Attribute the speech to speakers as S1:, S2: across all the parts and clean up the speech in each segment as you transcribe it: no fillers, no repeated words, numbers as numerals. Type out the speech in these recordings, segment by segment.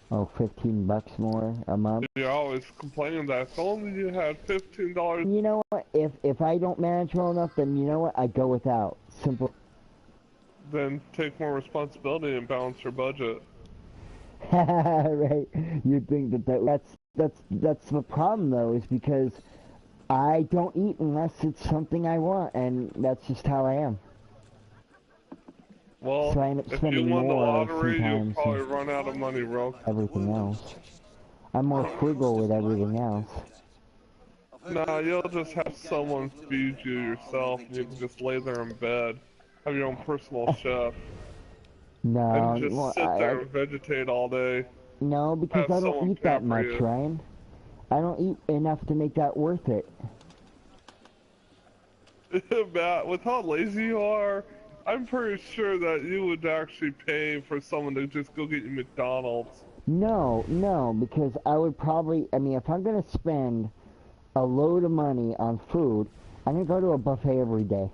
S1: Oh, 15 bucks more a month.
S2: You're always complaining that if only you had $15.
S1: You know what? If I don't manage well enough, then you know what? I go without. Simple.
S2: Then take more responsibility and balance your budget.
S1: Right? You'd think that's the problem though, is because I don't eat unless it's something I want, and that's just how I am.
S2: Well,
S1: So I end up
S2: if you
S1: spending
S2: won the
S1: more
S2: lottery, you'll
S1: sometimes
S2: probably
S1: than
S2: run out of money real.
S1: everything else. I'm more frugal with everything else.
S2: Nah, you'll just have someone feed you yourself, and you can just lay there in bed, have your own personal chef, and
S1: No,
S2: just
S1: well,
S2: sit there and vegetate all day.
S1: no, because
S2: Have
S1: I don't
S2: someone
S1: eat that
S2: pamper
S1: much,
S2: you.
S1: Ryan. I don't eat enough to make that worth it.
S2: Matt, with how lazy you are, I'm pretty sure that you would actually pay for someone to just go get you McDonald's.
S1: No, no, because I would probably, I mean, if I'm gonna spend a load of money on food, I'm gonna go to a buffet every day.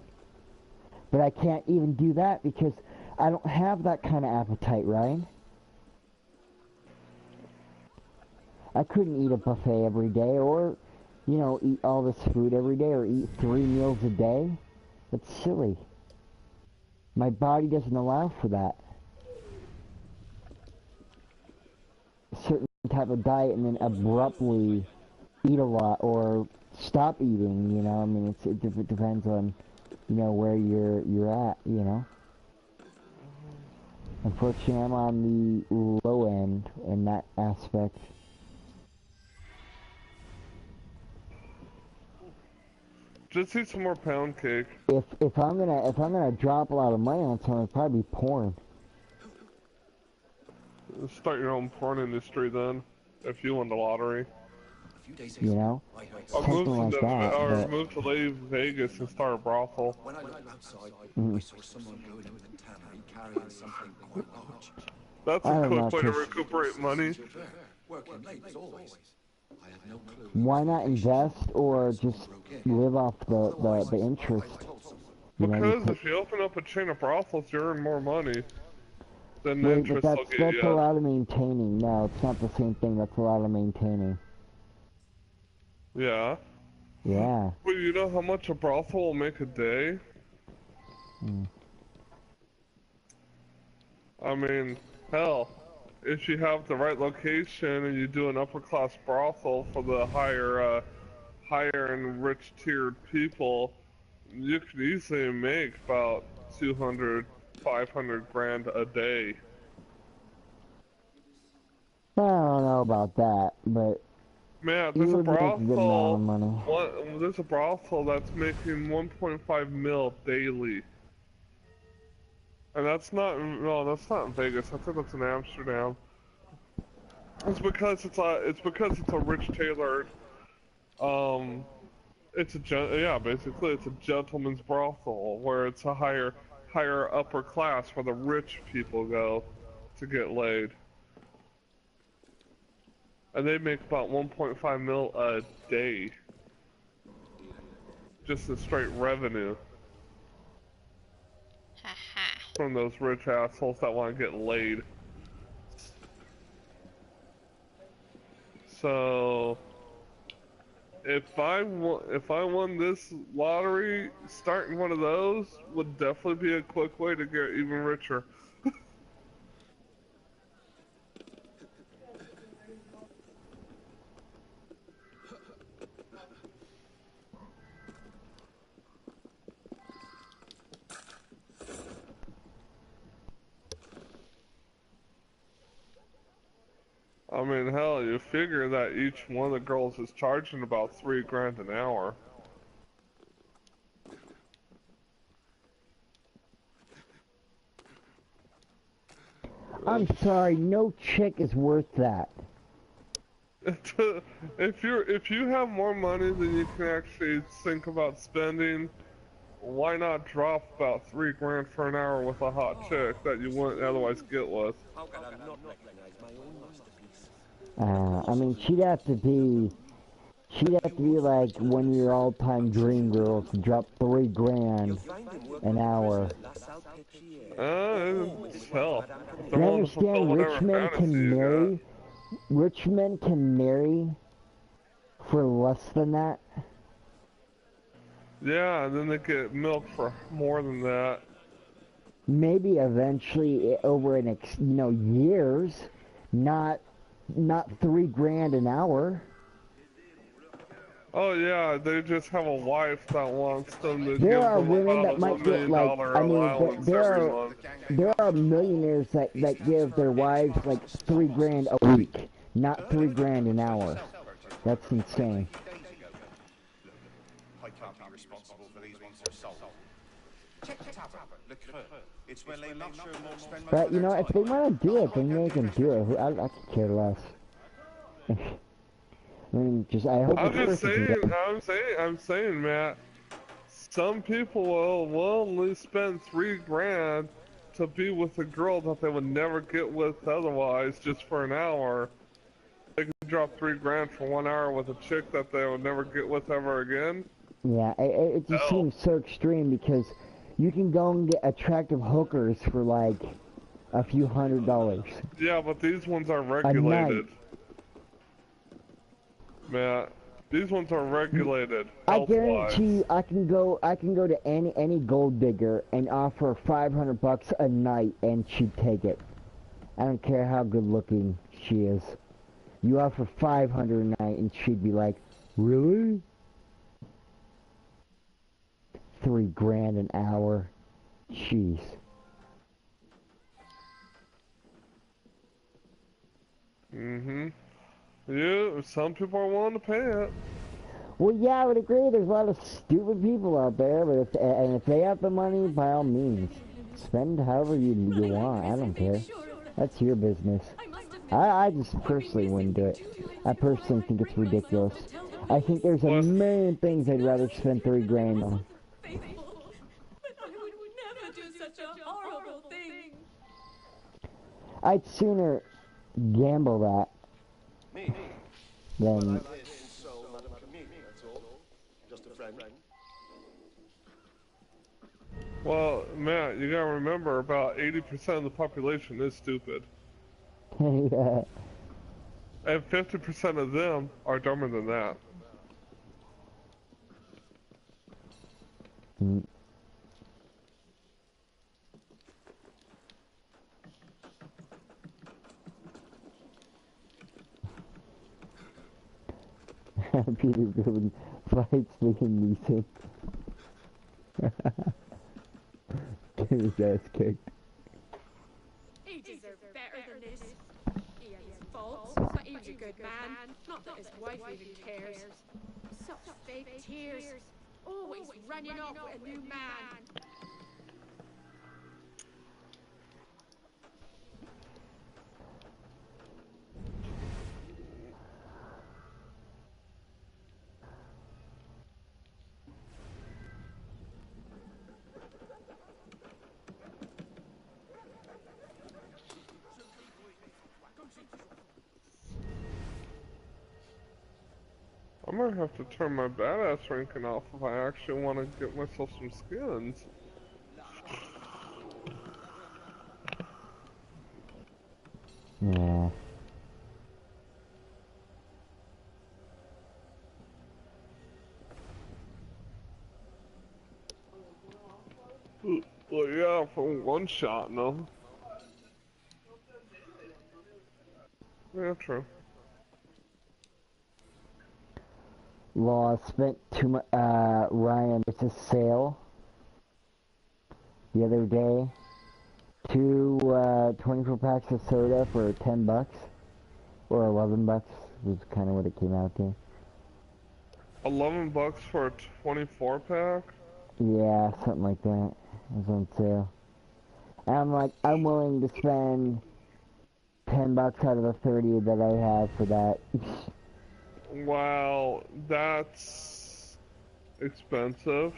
S1: But I can't even do that because I don't have that kind of appetite, Ryan. I couldn't eat a buffet every day or, you know, eat all this food every day or eat 3 meals a day. That's silly. My body doesn't allow for that. A certain type of diet and then abruptly eat a lot or stop eating, you know. I mean, it depends on, you know, where you're at, you know. Unfortunately, I'm on the low end in that aspect.
S2: Just eat some more pound cake.
S1: If I'm gonna drop a lot of money on something, it'd probably be porn.
S2: Start your own porn industry then, if you won the lottery.
S1: You know,
S2: Or
S1: something like that. But
S2: move to Las Vegas and start a brothel.
S3: When I looked outside,
S1: mm,
S3: I saw someone going into the tannery carrying something quite large.
S2: That's a
S1: I don't
S2: quick
S1: know,
S2: way to
S1: cause
S2: recuperate money.
S3: Working late as always. I had no clue.
S1: why not invest or just live off the interest? You know, you
S2: Because
S1: put
S2: if you open up a chain of brothels, you earn more money than the
S1: wait, but
S2: interest they'll get
S1: that's a
S2: you.
S1: lot of maintaining. No, it's not the same thing. That's a lot of maintaining.
S2: Yeah.
S1: Yeah.
S2: Well, you know how much a brothel will make a day?
S1: Mm.
S2: I mean, hell, if you have the right location and you do an upper class brothel for the higher and rich tiered people, you could easily make about 200, 500 grand a day.
S1: I don't know about that, but
S2: Man,
S1: you would make a good amount of money.
S2: there's a brothel that's making 1.5 mil daily. And that's not, no, that's not in Vegas. I think that's in Amsterdam. It's because it's a rich tailored, um, yeah, basically it's a gentleman's brothel where it's a higher upper class where the rich people go to get laid. And they make about 1.5 mil a day. Just in straight revenue
S4: Haha.
S2: from those rich assholes that want to get laid. So if I won this lottery, starting one of those would definitely be a quick way to get even richer. I mean, hell, you figure that each one of the girls is charging about 3 grand an hour.
S1: I'm sorry, no chick is worth that.
S2: If you have more money than you can actually think about spending, why not drop about 3 grand for an hour with a hot chick that you wouldn't otherwise get with?
S3: How can I not recognize my own masterpiece?
S1: I mean, she'd have to be like one of your all-time dream girls to drop 3 grand an hour.
S2: Hell, they're
S1: You
S2: willing to fulfill
S1: understand
S2: whatever
S1: rich men
S2: fantasy
S1: can
S2: you got.
S1: marry rich men can marry for less than that?
S2: Yeah, and then they get milk for more than that.
S1: Maybe eventually over years, not $3 grand an hour.
S2: Oh yeah, they just have a wife that wants them to
S1: There
S2: give
S1: are
S2: them
S1: women
S2: about
S1: that
S2: a
S1: might
S2: $1
S1: get
S2: million allowance every month.
S1: there are millionaires that give their wives like $3 grand a week, not $3 grand an hour. That's insane.
S3: I can't be responsible for these ones herself. Check the tavern. Look at her. It's where they luxury and spend most
S1: But
S3: of their time.
S1: if they want to do it, then they can do it. I could care less. I mean, I hope this person can go.
S2: I'm saying, Matt, some people will only spend $3 grand to be with a girl that they would never get with otherwise, just for an hour. They can drop $3 grand for 1 hour with a chick that they would never get with ever again.
S1: Yeah, it just seems so extreme because you can go and get attractive hookers for like a few $100s.
S2: Yeah, but these ones are regulated. Matt, these ones are regulated.
S1: I guarantee you, I can go to any gold digger and offer $500 a night, and she'd take it. I don't care how good looking she is. You offer $500 a night, and she'd be like, "Really? $3 grand an hour? Jeez."
S2: Yeah, some people are willing to pay it.
S1: Well, yeah, I would agree. There's a lot of stupid people out there, but if they have the money, by all means, spend however you want. I don't care. That's your business. I just personally wouldn't do it. I personally think it's ridiculous. I think there's a million things I'd rather spend $3 grand on.
S4: But I would never do such a horrible thing.
S1: I'd sooner gamble that than...
S2: Well, Matt, you gotta remember about 80% of the population is stupid.
S1: Yeah.
S2: And 50% of them are dumber than that.
S1: Peter Griffin fights Liam Neeson. Get his ass kicked.
S4: He deserved better than this. He had his faults, but he was a good man. Not that his wife even cares. Such fake tears. Always running off with a new man.
S2: I might have to turn my badass ranking off if I actually want to get myself some skins.
S1: Yeah.
S2: Well, yeah, for one shot, no. Yeah, true.
S1: Law spent too much. Ryan, it's a sale the other day. Two 24 packs of soda for $10 or $11 was kind of what it came out to.
S2: $11 for a 24 pack?
S1: Yeah, something like that. It was on sale. And I'm like, I'm willing to spend $10 out of the 30 that I have for that.
S2: Wow, that's expensive.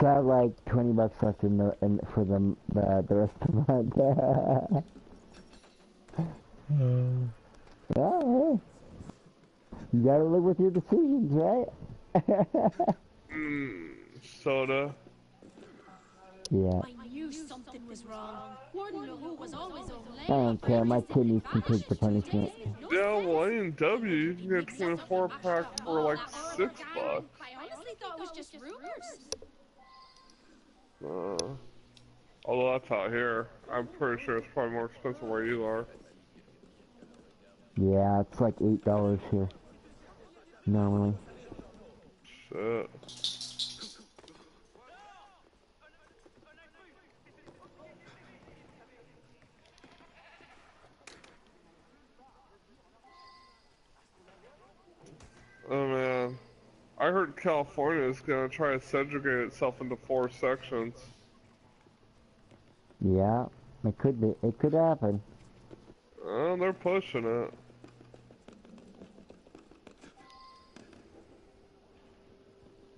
S1: So I have like $20 left for the rest of the month. Yeah, hey. You gotta live with your decisions, right?
S2: Soda.
S1: Yeah.
S4: I knew something
S5: was wrong. Warden LaHoo was always on
S1: I don't care, my kidneys can take the punishment.
S2: Yeah, well, A&W, you can get a 24 pack for like $6.
S5: I honestly thought it was just rumors.
S2: Although that's out here. I'm pretty sure it's probably more expensive where you are.
S1: Yeah, it's like $8 here. Normally.
S2: Shit. Oh man. I heard California is gonna try to segregate itself into 4 sections.
S1: Yeah, it could be. It could happen.
S2: Oh, they're pushing it.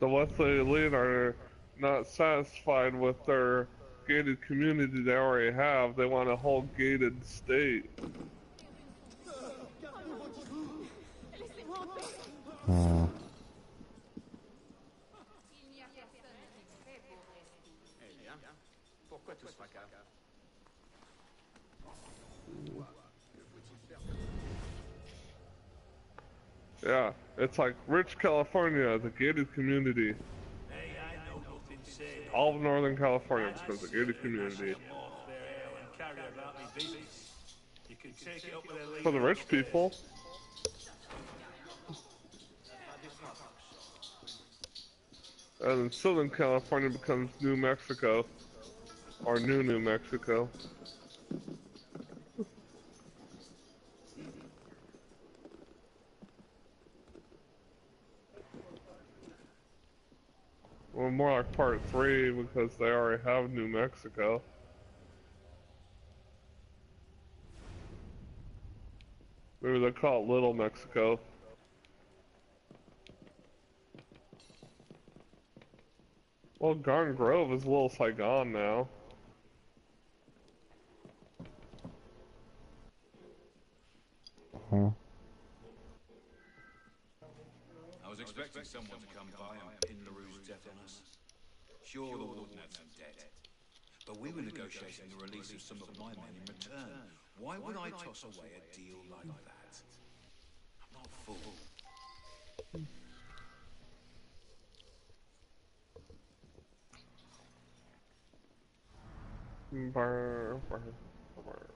S2: The Wesley Elite are not satisfied with their gated community they already have. They want a whole gated state. Yeah, it's like rich California, the gated community. All of Northern California becomes a gated community. For the rich people. And then Southern California becomes New Mexico. Or New Mexico. Well, more like part 3 because they already have New Mexico. Maybe they call it Little Mexico. Well, Garden Grove is Little Saigon now.
S1: Yeah.
S3: I was expecting someone to come by and pin LaRue's death on us. Sure, the Warden had some debt, but we were negotiating the release of some of my men in return. Why would I toss away a deal like that? I'm not a fool.
S2: Brr, brr, brr.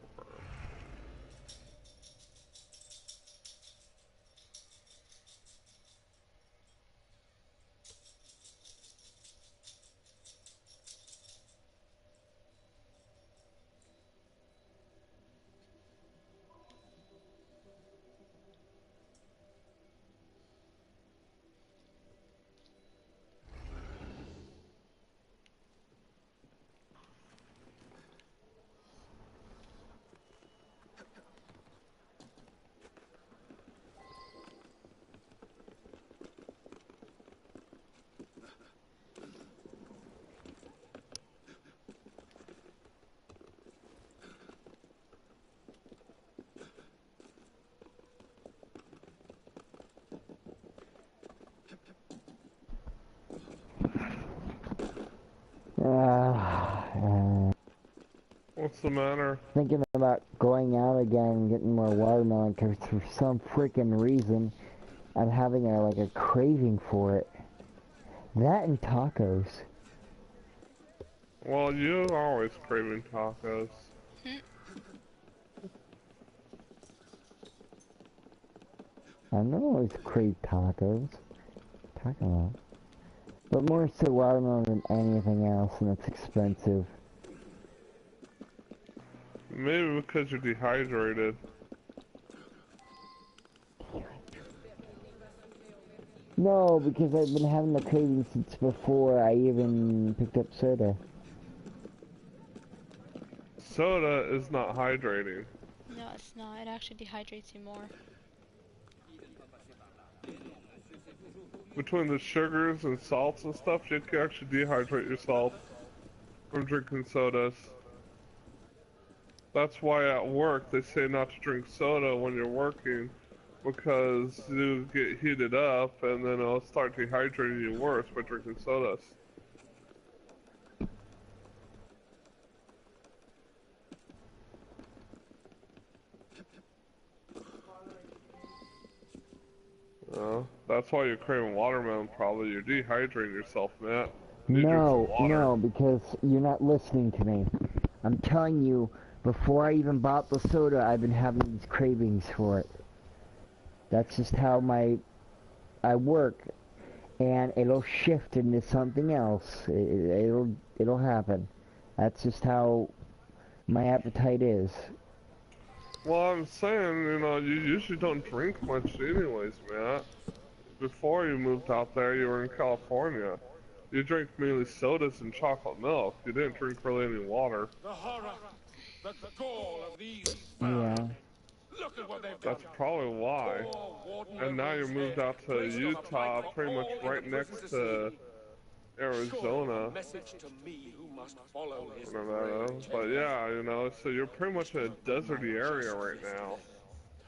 S2: What's the matter?
S1: Thinking about going out again and getting more watermelon because for some freaking reason I'm having a craving for it. That and tacos.
S2: Well, you're always craving tacos.
S1: I don't always crave tacos. Taco. But more so watermelon than anything else, and it's expensive.
S2: Maybe because you're dehydrated.
S1: No, because I've been having the craving since before I even picked up soda.
S2: Soda is not hydrating.
S6: No, it's not. It actually dehydrates you more.
S2: Between the sugars and salts and stuff, you can actually dehydrate yourself from drinking sodas. That's why at work they say not to drink soda when you're working, because you get heated up and then it'll start dehydrating you worse by drinking sodas. That's why you're craving watermelon, probably. You're dehydrating yourself, Matt. You drink
S1: No,
S2: some water.
S1: no, because you're not listening to me. I'm telling you, before I even bought the soda, I've been having these cravings for it. That's just how I work, and it'll shift into something else. It'll happen. That's just how my appetite is.
S2: Well, I'm saying, you know, you usually don't drink much anyways, Matt. Before you moved out there, you were in California. You drink mainly sodas and chocolate milk. You didn't drink really any water.
S7: The horror, the gall of these
S1: Yeah.
S7: Look at what they've
S2: That's
S7: done.
S2: probably why. And now you're moved out to Utah, pretty much right next to Arizona.
S7: Message to me who must follow his
S2: Nevada. But yeah, you know, so you're pretty much in a deserty area right now.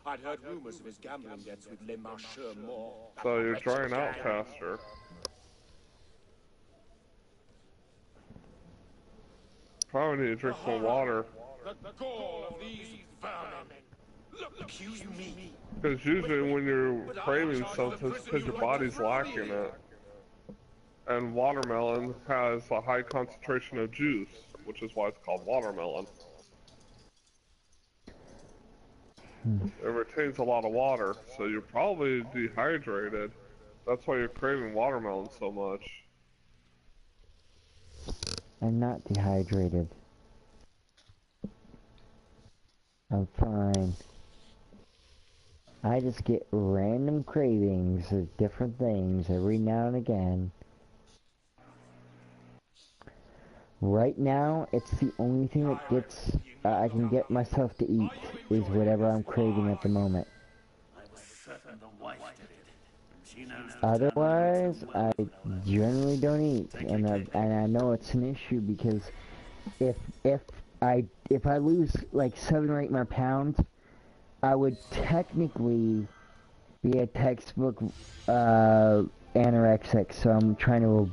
S7: I'd heard rumors of his gambling debts with Le Marcheur Mort.
S2: So you're drying out faster. Probably need to drink more water.
S7: The gall of these vermin. Look, accuse me.
S2: Because usually when you're craving something, it's because your body's lacking it. And watermelon has a high concentration of juice, which is why it's called watermelon. It retains a lot of water, so you're probably dehydrated. That's why you're craving watermelon so much.
S1: I'm not dehydrated. I'm fine. I just get random cravings of different things every now and again. Right now, it's the only thing that gets I can get myself to eat is whatever I'm craving at the moment. Otherwise, I generally don't eat, and I know it's an issue because if I lose like 7 or 8 more pounds, I would technically be a textbook anorexic. So I'm trying to